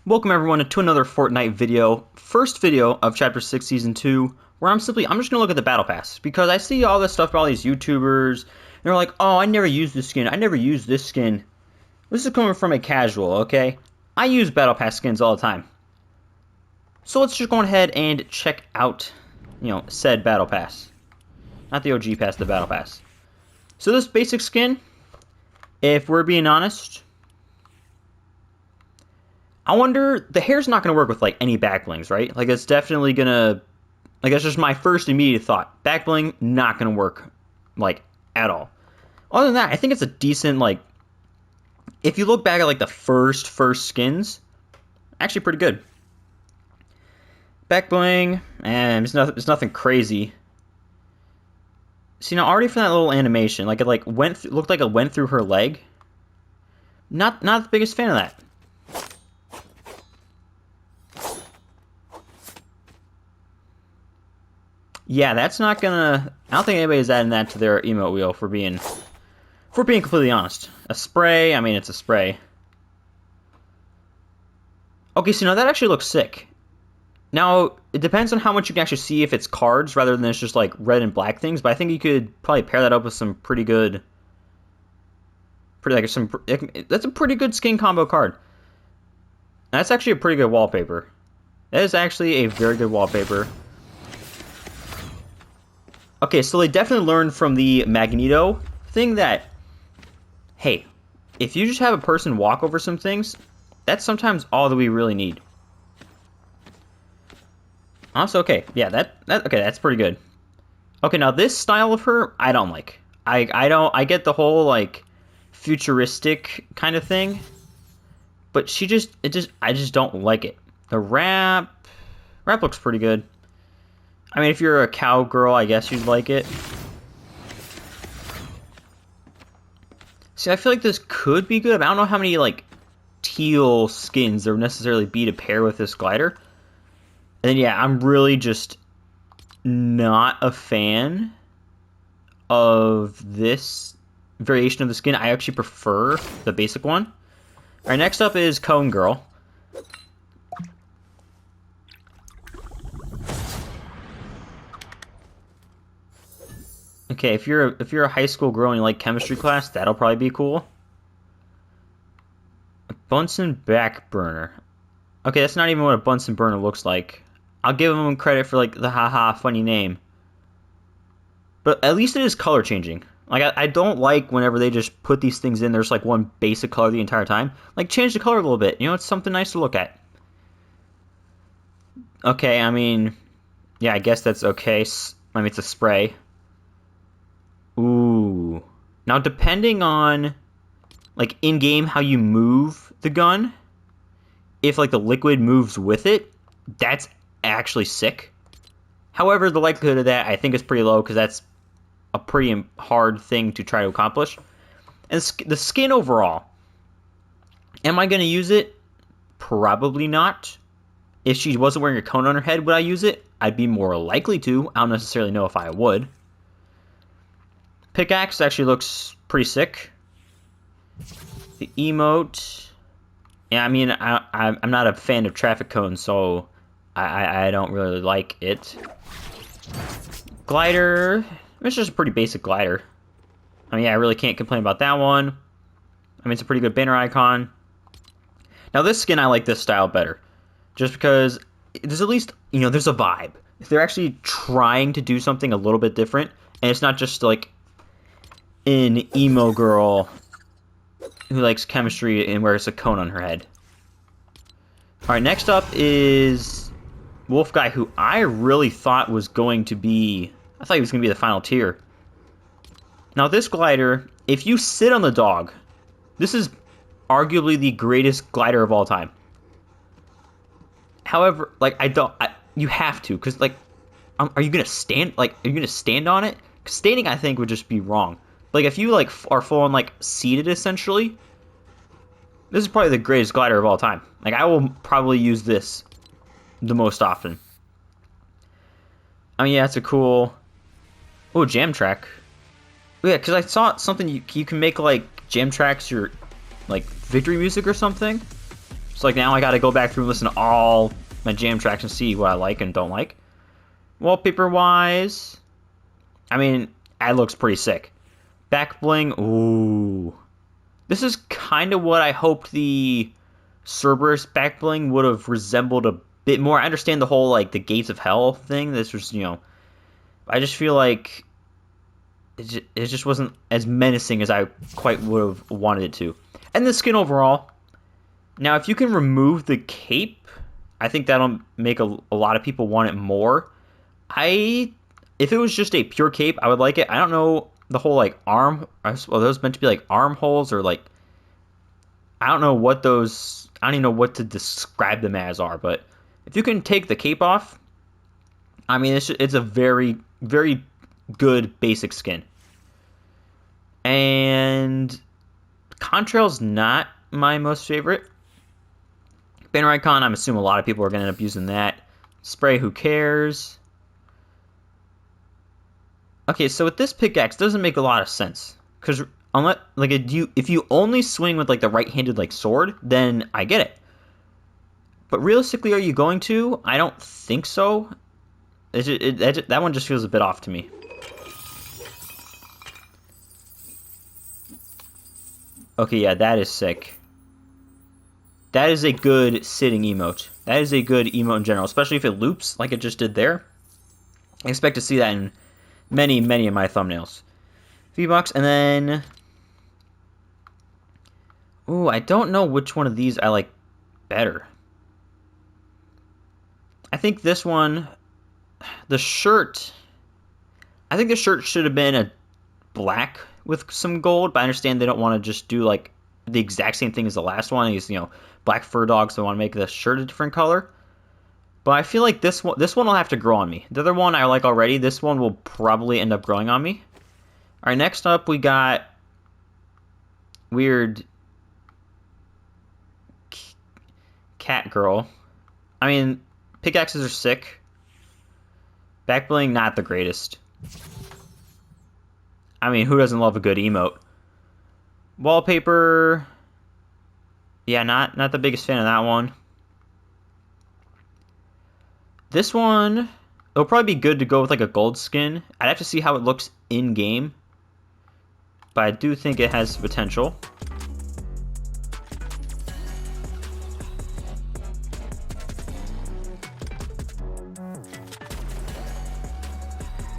Welcome everyone to another Fortnite video, first video of Chapter 6 Season 2, where I'm just going to look at the Battle Pass, because I see all this stuff by all these YouTubers, and they're like, oh, I never use this skin, I never use this skin. This is coming from a casual, okay? I use Battle Pass skins all the time. So let's just go ahead and check out, said Battle Pass. Not the OG Pass, the Battle Pass. So this basic skin, if we're being honest, I wonder, the hair's not going to work with, like, any back blings, right? Like, it's definitely going to, like, that's just my first immediate thought. Back bling, not going to work, like, at all. Other than that, I think it's a decent, like, if you look back at, like, the first skins, actually pretty good. Back bling, and it's nothing crazy. See, now, already from that little animation, like, it, like, looked like it went through her leg. Not the biggest fan of that. Yeah, that's not gonna... I don't think anybody's adding that to their emote wheel, for being completely honest. A spray, I mean, it's a spray. Okay, so now that actually looks sick. Now, it depends on how much you can actually see if it's cards, rather than it's just, like, red and black things, but I think you could probably pair that up with some pretty good... That's a pretty good skin combo card. That's actually a pretty good wallpaper. That is actually a very good wallpaper. Okay, so they definitely learned from the Magneto thing that, hey, if you just have a person walk over some things, that's sometimes all that we really need. Also, okay, yeah, okay, that's pretty good. Okay, now this style of her, I don't like. I get the whole, like, futuristic kind of thing, but I just don't like it. The rap looks pretty good. I mean, if you're a cowgirl, I guess you'd like it. See, I feel like this could be good, but I don't know how many, like, teal skins there would necessarily be to pair with this glider. And then, yeah, I'm really just not a fan of this variation of the skin. I actually prefer the basic one. Alright, next up is Cone Girl. Okay, if you're a high school girl and you like chemistry class, that'll probably be cool. A Bunsen back burner. Okay, that's not even what a Bunsen burner looks like. I'll give them credit for, like, the haha funny name. But at least it is color changing. Like, I don't like whenever they just put these things in, there's like one basic color the entire time. Like, change the color a little bit. You know, it's something nice to look at. Okay, I mean, yeah, I guess that's okay. I mean, it's a spray. Ooh. Now, depending on, like, in-game how you move the gun, if, like, the liquid moves with it, that's actually sick. However, the likelihood of that, I think, is pretty low, because that's a pretty hard thing to try to accomplish. And the skin overall, am I going to use it? Probably not. If she wasn't wearing a cone on her head, would I use it? I'd be more likely to. I don't necessarily know if I would. Pickaxe actually looks pretty sick. The emote, yeah, I mean, I'm not a fan of traffic cones, so I don't really like it. Glider, it's just a pretty basic glider. I mean, yeah, I really can't complain about that one. I mean, it's a pretty good banner icon. Now, this skin, I like this style better, just because there's at least, there's a vibe. If they're actually trying to do something a little bit different, and it's not just like an emo girl who likes chemistry and wears a cone on her head. Alright, next up is Wolf Guy, who I really thought was going to be... I thought he was going to be the final tier. Now, this glider, if you sit on the dog, this is arguably the greatest glider of all time. However, like, you have to, because, like, are you going to stand? Like, are you going to stand on it? 'Cause standing, I think, would just be wrong. Like, if you, like, are full on, like, seated, essentially, this is probably the greatest glider of all time. Like, I will probably use this the most often. I mean, yeah, it's a cool... Oh, jam track. Oh, yeah, because I saw something you can make, like, jam tracks your, like, victory music or something. So like now I gotta go back through and listen to all my jam tracks and see what I like and don't like. Wallpaper wise, I mean, it looks pretty sick. Back bling, ooh. This is kind of what I hoped the Cerberus back bling would have resembled a bit more. I understand the whole like the gates of hell thing. This was, I just feel like it just wasn't as menacing as I quite would have wanted it to. And the skin overall. Now, if you can remove the cape, I think that'll make a lot of people want it more. If it was just a pure cape, I would like it. I don't know the whole like arm. Well, those meant to be like armholes or like I don't know what those. I don't even know what to describe them as are. But if you can take the cape off, I mean it's a very very good basic skin. And Contrail's not my most favorite. Banner icon, I'm assuming a lot of people are going to end up using that. Spray, who cares? Okay, so with this pickaxe, doesn't make a lot of sense. Because unless, like, if you only swing with, like, the right-handed, like, sword, then I get it. But realistically, are you going to? I don't think so. That one just feels a bit off to me. Okay, yeah, that is sick. That is a good sitting emote. That is a good emote in general, especially if it loops like it just did there. I expect to see that in many, many of my thumbnails. V-Bucks, and then... Ooh, I don't know which one of these I like better. I think this one... The shirt... I think the shirt should have been a black with some gold, but I understand they don't want to just do, like, the exact same thing as the last one. Is black fur dogs, so they want to make the shirt a different color. But I feel like this one will have to grow on me. The other one I like already. This one will probably end up growing on me. All right, next up we got weird cat girl. I mean, pickaxes are sick. Back bling, not the greatest. I mean, who doesn't love a good emote? Wallpaper. Yeah, not the biggest fan of that one. This one, it'll probably be good to go with like a gold skin. I'd have to see how it looks in game, but I do think it has potential.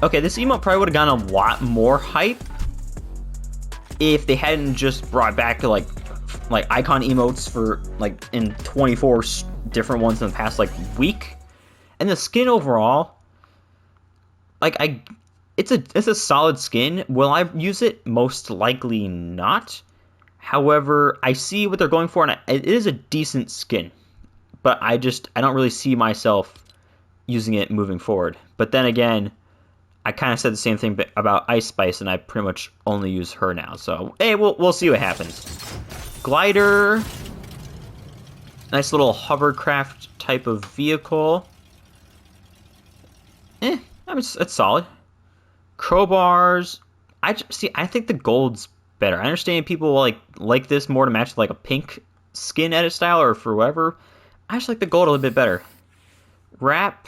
Okay, this emote probably would have gotten a lot more hype if they hadn't just brought back like icon emotes for like in 24 different ones in the past like week. And the skin overall, like it's a solid skin. Will I use it? Most likely not. However, I see what they're going for, and it is a decent skin. But I don't really see myself using it moving forward. But then again, I kind of said the same thing about Ice Spice, and I pretty much only use her now. So hey, we'll see what happens. Glider, nice little hovercraft type of vehicle. I mean, it's solid. Crowbars. I think the gold's better. I understand people like this more to match like a pink skin edit style or for whatever. I just like the gold a little bit better. Wrap.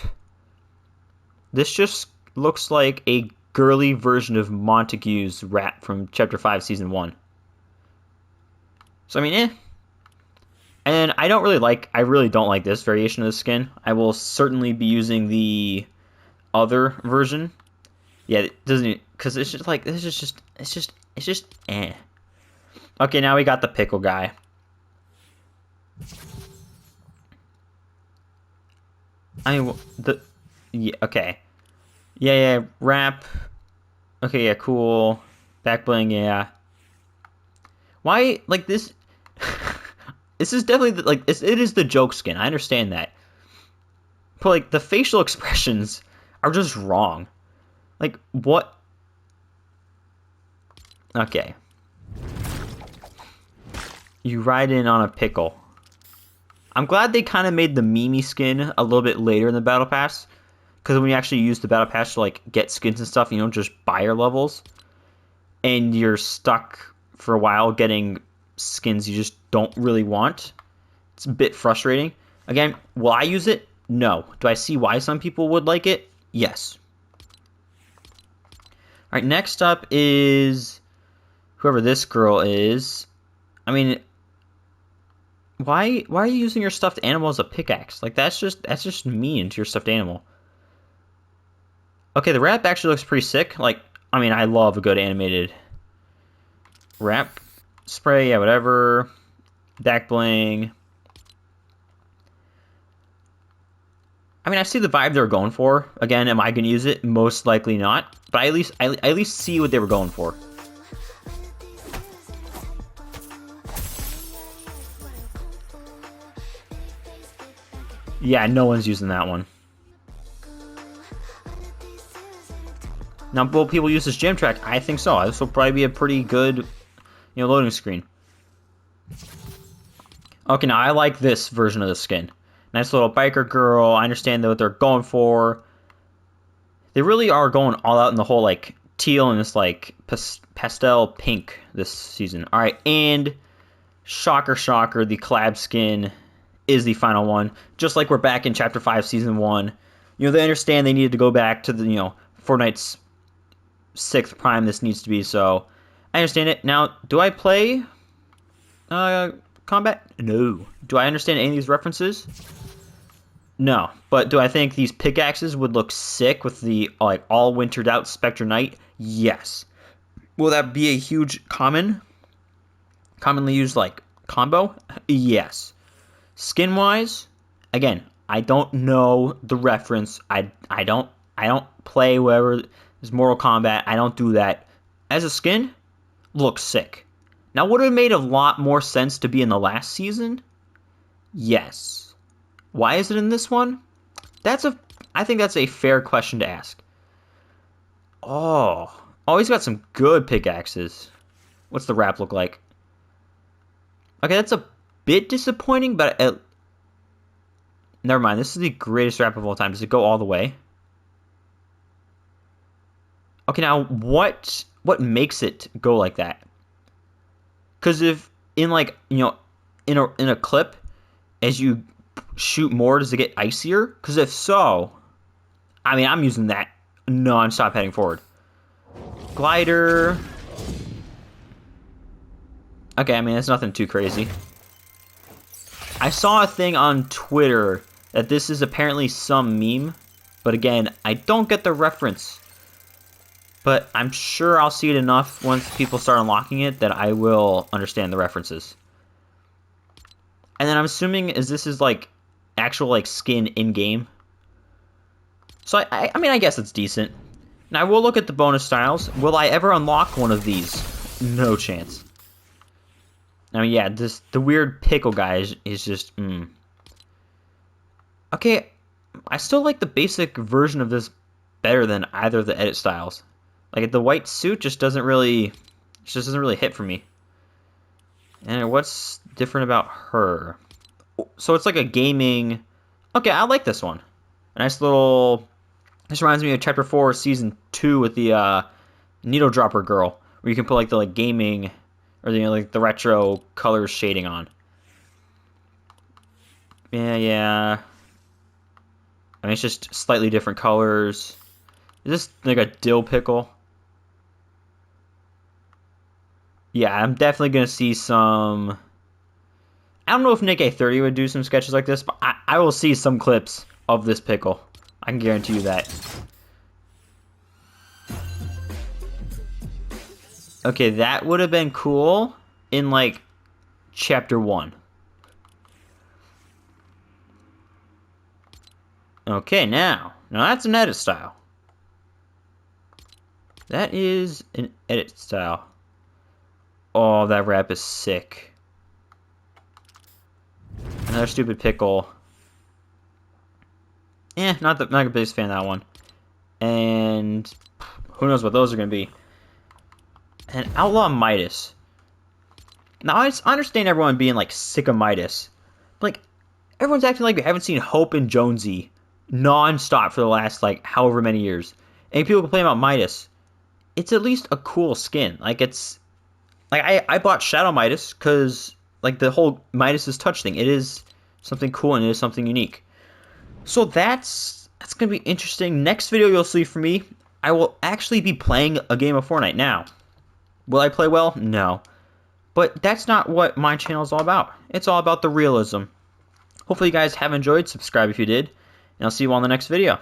This just looks like a girly version of Montague's wrap from Chapter 5, Season 1. So, I mean, And I really don't like this variation of the skin. I will certainly be using the other version. Yeah, it doesn't, because it's just like, this is just, it's just eh. Okay, now we got the pickle guy. I mean, yeah, okay. Yeah, wrap. Okay, yeah, cool. Back bling, yeah. Why, like, this... This is definitely, it is the joke skin. I understand that. But, like, the facial expressions are just wrong. Like, what? Okay. You ride in on a pickle. I'm glad they kind of made the Mimi skin a little bit later in the Battle Pass. Because when you actually use the Battle Pass to, like, get skins and stuff, you don't just buy your levels. And you're stuck for a while getting skins you just don't really want. It's a bit frustrating. Again, will I use it? No. Do I see why some people would like it? Yes. All right, next up is whoever this girl is. I mean, why are you using your stuffed animal as a pickaxe? Like that's just mean to your stuffed animal. Okay, the wrap actually looks pretty sick. Like, I mean, I love a good animated wrap. Spray, yeah, whatever. Back bling. I mean, I see the vibe they were going for. Again, am I going to use it? Most likely not. But I at least see what they were going for. Yeah, no one's using that one. Now, will people use this gym track? I think so. This will probably be a pretty good, loading screen. Okay, now I like this version of the skin. Nice little biker girl. I understand what they're going for. They really are going all out in the whole, like, teal and this, like, pastel pink this season. All right, and shocker, shocker, the collab skin is the final one. Just like we're back in Chapter 5, Season 1. They understand they needed to go back to the, Fortnite's 6th prime this needs to be, so I understand it. Now, do I play combat? No. Do I understand any of these references? No. But do I think these pickaxes would look sick with the, like, all wintered out Spectre Knight? Yes. Will that be a huge commonly used, like, combo? Yes. Skin-wise, again, I don't know the reference. I don't play wherever there's Mortal Kombat. I don't do that. As a skin, looks sick. Now, would it have made a lot more sense to be in the last season? Yes. Why is it in this one? I think that's a fair question to ask. Oh, he's got some good pickaxes. What's the wrap look like? Okay, that's a bit disappointing, but never mind. This is the greatest wrap of all time. Does it go all the way? Okay, now what makes it go like that? Because if in like in a clip, as you shoot more, does it get icier? Because if so, I mean, I'm using that non-stop heading forward. Glider. Okay, I mean, that's nothing too crazy. I saw a thing on Twitter that this is apparently some meme, but again, I don't get the reference. But I'm sure I'll see it enough once people start unlocking it that I will understand the references. And then I'm assuming this is like actual like skin in-game. So I mean, I guess it's decent. Now I will look at the bonus styles. Will I ever unlock one of these? No chance. I mean, yeah, the weird pickle guy is just, Okay, I still like the basic version of this better than either of the edit styles. Like, the white suit just doesn't really hit for me. And what's different about her? So it's like a gaming... Okay, I like this one. A nice little... This reminds me of Chapter 4, Season 2 with the Needle Dropper girl. Where you can put, like, the gaming... Or, like, the retro color shading on. Yeah. I mean, it's just slightly different colors. Is this, like, a dill pickle? Yeah, I'm definitely going to see some... I don't know if Nick A30 would do some sketches like this, but I will see some clips of this pickle. I can guarantee you that. Okay, that would have been cool in, like, Chapter 1. Okay, now that's an edit style. That is an edit style. Oh, that wrap is sick. Another stupid pickle. Not the biggest fan of that one. And who knows what those are going to be. And Outlaw Midas. Now, I understand everyone being, like, sick of Midas. But, like, everyone's acting like we haven't seen Hope and Jonesy non-stop for the last, like, however many years. And people complain about Midas. It's at least a cool skin. Like, it's... Like, I bought Shadow Midas because, like, the whole Midas's touch thing. It is something cool, and it is something unique. So that's going to be interesting. Next video you'll see from me, I will actually be playing a game of Fortnite. Now, will I play well? No. But that's not what my channel is all about. It's all about the realism. Hopefully you guys have enjoyed. Subscribe if you did. And I'll see you all in the next video.